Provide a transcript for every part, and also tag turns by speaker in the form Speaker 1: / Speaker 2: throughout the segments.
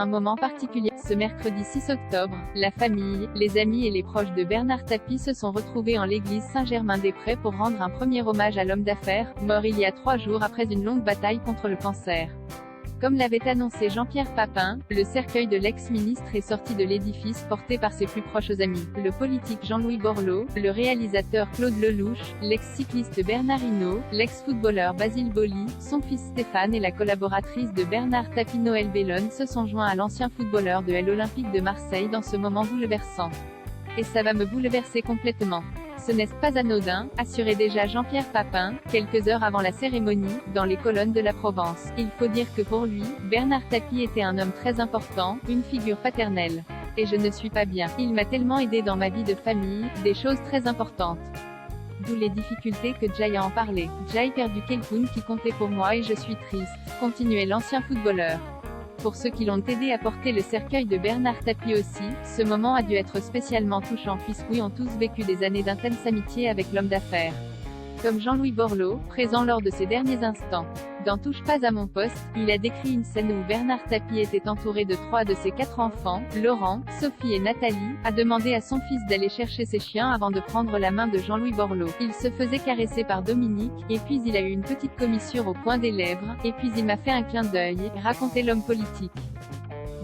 Speaker 1: Un moment particulier. Ce mercredi 6 octobre, la famille, les amis et les proches de Bernard Tapie se sont retrouvés en l'église Saint-Germain-des-Prés pour rendre un premier hommage à l'homme d'affaires, mort il y a 3 jours après une longue bataille contre le cancer. Comme l'avait annoncé Jean-Pierre Papin, le cercueil de l'ex-ministre est sorti de l'édifice porté par ses plus proches amis. Le politique Jean-Louis Borloo, le réalisateur Claude Lelouch, l'ex-cycliste Bernard Hinault, l'ex-footballeur Basile Boli, son fils Stéphane et la collaboratrice de Bernard Tapie Noël Bellone se sont joints à l'ancien footballeur de l'Olympique de Marseille dans ce moment bouleversant. Et ça va me bouleverser complètement. Ce n'est pas anodin, assurait déjà Jean-Pierre Papin, quelques heures avant la cérémonie, dans les colonnes de la Provence. Il faut dire que pour lui, Bernard Tapie était un homme très important, une figure paternelle. Et je ne suis pas bien. Il m'a tellement aidé dans ma vie de famille, des choses très importantes. D'où les difficultés que Jay a en parlé. J'ai perdu quelqu'un qui comptait pour moi et je suis triste, continuait l'ancien footballeur. Pour ceux qui l'ont aidé à porter le cercueil de Bernard Tapie aussi, ce moment a dû être spécialement touchant puisqu'ils ont tous vécu des années d'intense amitié avec l'homme d'affaires. Comme Jean-Louis Borloo, présent lors de ces derniers instants. Dans Touche pas à mon poste, il a décrit une scène où Bernard Tapie était entouré de 3 de ses 4 enfants, Laurent, Sophie et Nathalie, a demandé à son fils d'aller chercher ses chiens avant de prendre la main de Jean-Louis Borloo. Il se faisait caresser par Dominique, et puis il a eu une petite commissure au coin des lèvres, et puis il m'a fait un clin d'œil, racontait l'homme politique.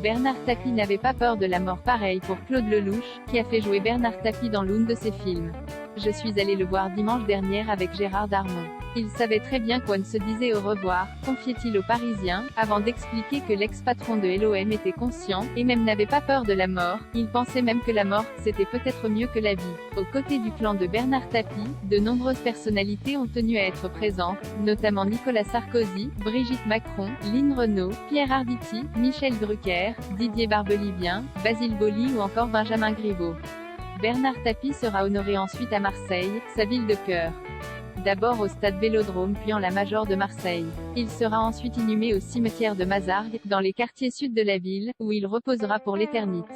Speaker 1: Bernard Tapie n'avait pas peur de la mort, pareil pour Claude Lelouch, qui a fait jouer Bernard Tapie dans l'un de ses films. Je suis allé le voir dimanche dernier avec Gérard Darmon. Il savait très bien qu'on se disait au revoir, confiait-il aux Parisiens, avant d'expliquer que l'ex-patron de l'OM était conscient, et même n'avait pas peur de la mort. Il pensait même que la mort, c'était peut-être mieux que la vie. Aux côtés du clan de Bernard Tapie, de nombreuses personnalités ont tenu à être présentes, notamment Nicolas Sarkozy, Brigitte Macron, Lynn Renault, Pierre Arditi, Michel Drucker, Didier Barbelivien, Basile Boli ou encore Benjamin Griveaux. Bernard Tapie sera honoré ensuite à Marseille, sa ville de cœur. D'abord au stade Vélodrome puis en la Major de Marseille. Il sera ensuite inhumé au cimetière de Mazargues, dans les quartiers sud de la ville, où il reposera pour l'éternité.